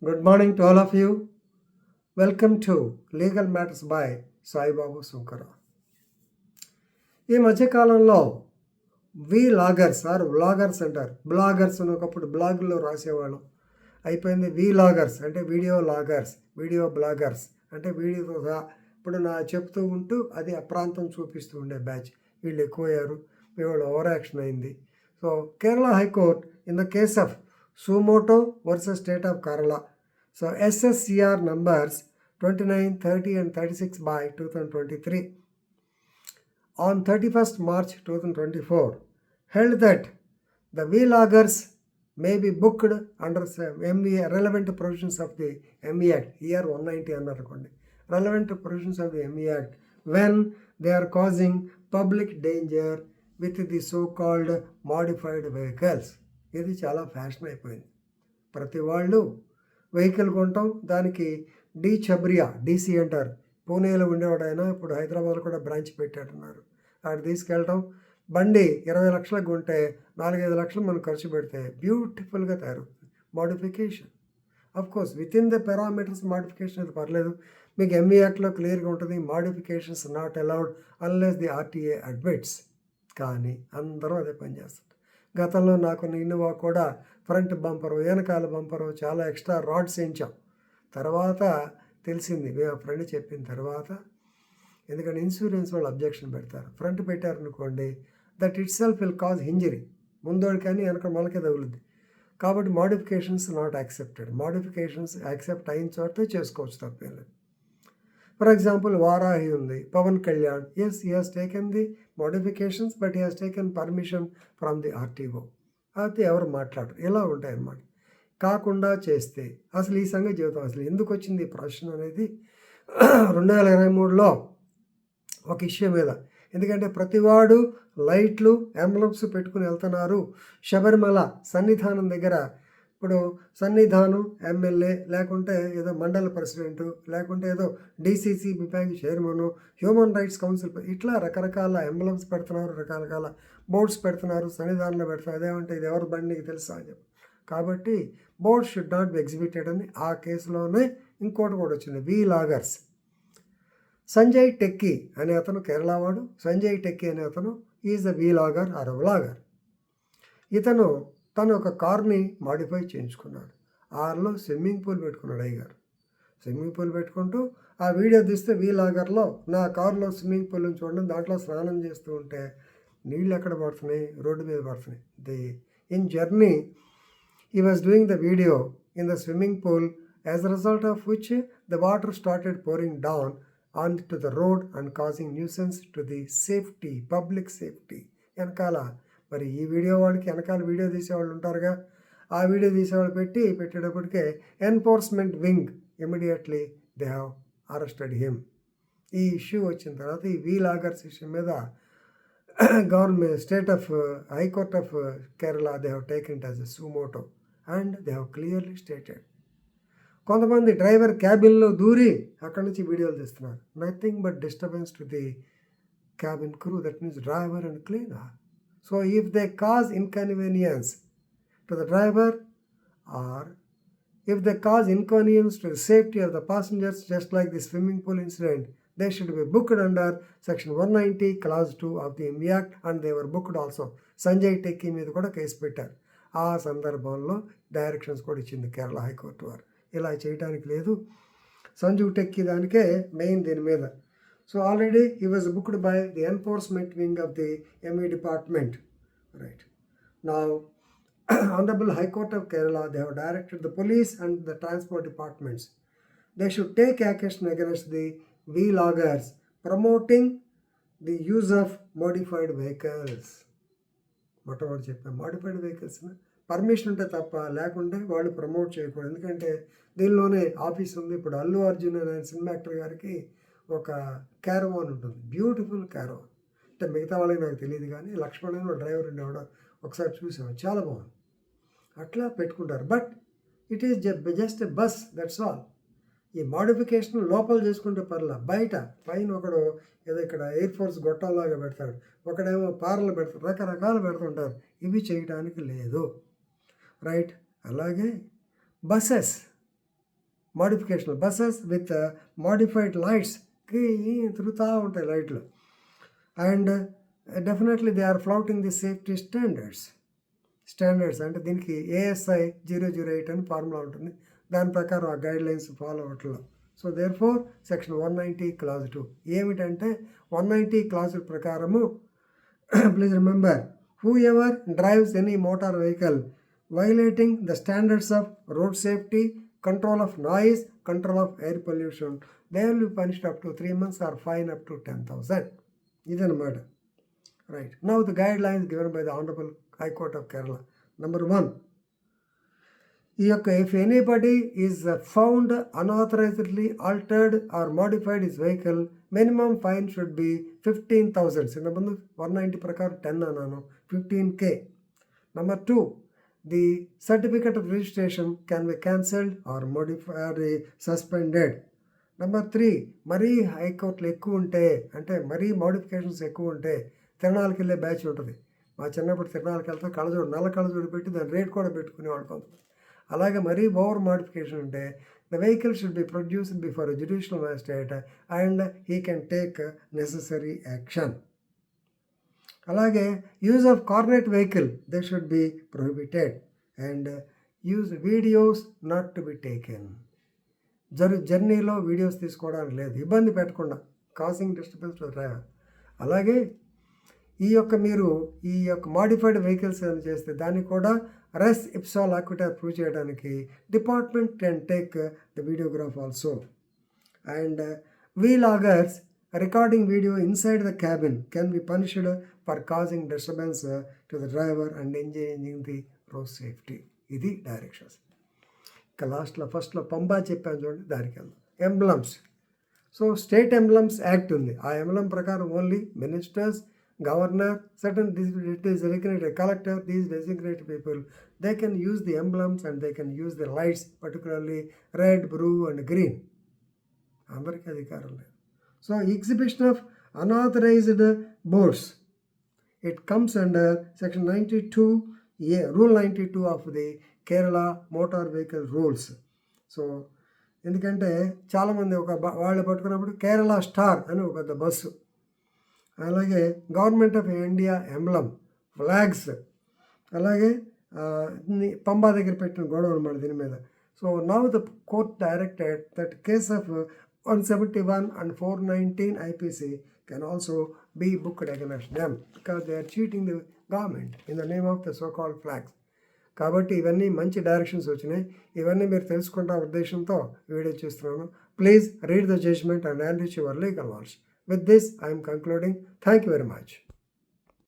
Good morning to all of you. Welcome to Legal Matters by Saibaba Sunkara. ఈ మధ్యకాలంలో vloggers vloggers అంటారు. Bloggers అని ఒకప్పుడు బ్లాగుల్లో రాసేవాళ్ళం. అయిపోయింది వ్లాగర్స్ అంటే వీడియో లాగర్స్, వీడియో బ్లాగర్స్ అంటే వీడియో ఇప్పుడు నా చెప్తూ ఉంటూ అది అప్రాంతం చూపిస్తూ ఉండే బ్యాచ్. వీళ్ళు ఎక్కువయ్యారు, వీళ్ళు ఓవర్ యాక్షన్ అయింది. So Kerala high court in the case of suo motu versus state of Kerala, so SSCR numbers 29, 30 and 36 by 2023 on 31st March 2024 held that the vloggers may be booked under MVA relevant provisions of the ME Act, year 190 అన్నారనుకోండి, relevant provisions of the ME Act when they are causing public danger with the so-called modified vehicles. ఇది చాలా fashion అయిపోయింది. ప్రతి వాళ్ళు vehicle కొంటాం, దానికి ఛబ్రియా DC అంటారు, పూణేలో ఉండేవాడు ఆయన, ఇప్పుడు హైదరాబాద్లో కూడా బ్రాంచ్ పెట్టాడున్నారు. అక్కడ తీసుకెళ్ళటం, బండి 20 లక్షలకు కొంటే 4-5 లక్షలు మనం ఖర్చు పెడితే బ్యూటిఫుల్గా తయారవుతుంది. Modification course with in the parameters modification అయితే పర్లేదు. మీకు ఎంఈ యాక్ట్లో క్లియర్గా ఉంటుంది, modifications not allowed unless the RTA admits. కానీ అందరూ అదే పని చేస్తారు. గతంలో నాకు ఇన్నోవా కూడా ఫ్రంట్ బంపరు, వెనకాల బంపరు చాలా ఎక్స్ట్రా రాడ్స్ వేయించాం. తర్వాత తెలిసింది, మేము ఫ్రెండ్ చెప్పిన తర్వాత, ఎందుకంటే ఇన్సూరెన్స్ వాళ్ళు అబ్జెక్షన్ పెడతారు. ఫ్రంట్ పెట్టారనుకోండి, that it self will cause injury, ముందోడి కానీ వెనక మనకే తగులుద్ది. కాబట్టి modifications not accepted. Modifications accept అయిన చోటే చేసుకోవచ్చు, తప్పేలేదు. ఫర్ ఎగ్జాంపుల్ వారాహి ఉంది, Pawan Kalyan, as he has taken the modifications but he has taken permission from the RTO. అయితే ఎవరు మాట్లాడరు. ఇలా ఉంటాయి అన్నమాట. కాకుండా చేస్తే అసలు ఈ సంగతి జీవితం అసలు ఎందుకు వచ్చింది ఈ ప్రశ్న అనేది 2023లో ఒక ఇష్యూ మీద. ఎందుకంటే ప్రతివాడు లైట్లు ఎంబ్లమ్స్ పెట్టుకుని వెళ్తున్నారు. శబరిమల సన్నిధానం దగ్గర ఇప్పుడు సన్నిధానం ఎమ్మెల్యే, లేకుంటే ఏదో మండల ప్రెసిడెంటు, లేకుంటే ఏదో DCC bank chairman, human rights council, ఇట్లా రకరకాల ఎంబ్లమ్స్ పెడుతున్నారు, రకరకాల బోర్డ్స్ పెడుతున్నారు, సన్నిధానంలో పెడుతున్నారు. అదేమంటే ఇది ఎవరు బండి నీకు తెలుసా అని చెప్పి. కాబట్టి board should not be exhibited అని ఆ కేసులోనే ఇంకోటి కూడా వచ్చింది, వ్లాగర్స్. సంజయ్ టెక్కీ అనే అతను కేరళ వాడు. సంజయ్ టెక్కీ అనే అతను is a vlogger or vlogger. ఇతను తను ఒక కార్ని మాడిఫై చేయించుకున్నాడు. ఆర్లో స్విమ్మింగ్ పూల్ పెట్టుకున్నాడు. అయ్యగారు స్విమ్మింగ్ పూల్ పెట్టుకుంటూ ఆ వీడియో తీస్తే వ్లాగర్లో నా కారులో స్విమ్మింగ్ పూల్ చూడండి, దాంట్లో స్నానం చేస్తూ ఉంటే నీళ్ళు ఎక్కడ పడుతున్నాయి, రోడ్డు మీద పడుతున్నాయి. In journey he was doing the video in the swimming pool, as a result of which the water started pouring down onto the road and causing nuisance to the safety, public safety. వెనకాల మరి ఈ video వాళ్ళకి వెనకాల video తీసేవాళ్ళు ఉంటారుగా, ఆ video తీసేవాళ్ళు పెట్టేటప్పటికే enforcement wing immediately they have arrested him. ఈ ఇష్యూ వచ్చిన తర్వాత ఈ వ్లాగర్స్ ఇష్యూ మీద government state of high court of Kerala they have taken it as a suo motu and they have clearly stated. కొంతమంది డ్రైవర్ క్యాబిన్లో దూరి అక్కడి నుంచి వీడియోలు తీస్తున్నారు. Nothing but disturbance to the cabin crew, that means driver and cleaner. So if they cause inconvenience to the driver or if they cause inconvenience to the safety of the passengers, just like the swimming pool incident, they should be booked under section 190 clause 2 of the ME Act, and they were booked also. Sanjay techie మీద కూడా case పెట్టారు. ఆ సందర్భంలో directions కూడా ఇచ్చింది Kerala high court వారు, ఇలా చేయడానికి లేదు. సంజయ్ టెక్కీ దానికే మెయిన్ దీని మీద. So already he was booked by the enforcement wing of the ME department. Right now Honorable High Court of Kerala, they have directed the police and the transport departments, they should take action against the vloggers promoting the use of modified vehicles. మొట్టమొదటి చెప్పాను, modified vehicles permission ఉంటే తప్ప, లేకుంటే వాళ్ళు promote చేయకూడదు. ఎందుకంటే దీనిలోనే office ఉంది. ఇప్పుడు అల్లు అర్జున్ అనే సినిమా యాక్టర్ గారికి ఒక క్యారవాన్ ఉంటుంది, బ్యూటిఫుల్ క్యారవాన్. అంటే మిగతా వాళ్ళకి నాకు తెలియదు, కానీ లక్ష్మణ్ అని డ్రైవర్ ఉండేవాడు, ఒకసారి చూసాము, చాలా బాగుంది. అట్లా పెట్టుకుంటారు. But it is just a bus, that's all. ఈ మోడిఫికేషన్ లోపల చేసుకుంటే పర్లా, బయట పైన ఒకడు ఏదో ఇక్కడ ఎయిర్ ఫోర్స్ గొట్టంలాగా పెడతాడు, ఒకడేమో పారలు పెడతాడు, రకరకాలు పెడుతుంటారు. ఇవి చేయడానికి లేదు. రైట్. అలాగే buses modification buses with modified లైట్స్కి తిరుగుతూ ఉంటాయి లైట్లు. And definitely they are flouting the safety standards అంటే దీనికి ASI 008 అని ఫార్ములా ఉంటుంది. దాని ప్రకారం ఆ గైడ్ లైన్స్ ఫాలో అవ్వట్లేదు. So therefore section 190 clause 2 ఏమిటంటే 190 క్లాజ్ ప్రకారము please remember whoever drives any motor vehicle violating the standards of road safety, control of noise, control of air pollution, they will be punished up to 3 months or fine up to 10,000. ఇదన్నమాట. Right. Now the guidelines given by the honourable high court of Kerala. Number 1, ఈ యొక్క if anybody is found unauthorisedly altered or modified his vehicle, minimum fine should be 15,000. ఇంతకుముందు 190 ప్రకారం 10 అన్నాను, 15K. Number 2, the certificate of registration can be cancelled or modified suspended. Number 3, మరీ హైకోర్టులు ఎక్కువ ఉంటే అంటే మరీ మోడిఫికేషన్స్ ఎక్కువ ఉంటే తిరణాలకి వెళ్ళే బ్యాచ్ ఉంటుంది. మా చిన్నప్పుడు తిరణాలకి వెళ్తే కళ్ళజోడు, నల్ల కళ్ళజోడు పెట్టి దాని రేట్ కూడా పెట్టుకునేవాళ్ళు కొంతమంది. అలాగే మరీ ఓవర్ మోడిఫికేషన్ ఉంటే the vehicle should be produced before judicial magistrate and he can take necessary action. అలాగే use of cornet vehicle they should be prohibited and use videos not to be taken. జర్నీలో videos తీసుకోవడానికి లేదు, ఇబ్బంది పెట్టకుండా, causing disturbance to driver. అలాగే మీరు ఈ యొక్క మాడిఫైడ్ వెహికల్స్ అని చేస్తే దాన్ని కూడా రెస్ ఇప్సా లాక్విటా ప్రూవ్ చేయడానికి department can take the videograph also. And vloggers recording video inside the cabin can be punished for causing disturbance to the driver and enjoying the road safety. ఇది directions. ఇక ఫస్ట్లో పంబా చెప్పాను చూడండి, దానికి వెళ్దాం. Emblems. So state emblems act ఉంది. ఆ emblem ప్రకారం only ministers, governor, certain designated collector, these designated people, they can use the emblems and they can use the lights, particularly red, blue and green. అందరికీ అధికారం లేదు. So exhibition of unauthorised boards, it comes under section 92A, rule 92 of the Kerala motor vehicle rules. So ఎందుకంటే చాలామంది వాళ్ళు పట్టుకున్నప్పుడు Kerala star అని ఒక పెద్ద బస్సు, అలాగే government of India emblem, flags, అలాగే పంబా దగ్గర పెట్టిన గొడవ అనమాట దీని మీద. So now the court directed that case of 171 and 419 IPC can also be booked against them because they are cheating the government in the name of the so called flags. కాబట్టి ఇవన్నీ మంచి డైరెక్షన్స్ వచ్చినాయి. ఇవన్నీ మీరు తెలుసుకుంటా ఉద్దేశంతో video చేస్తున్నాను. Please read the judgment and enrich your legal knowledge. With this, I am concluding. Thank you very much.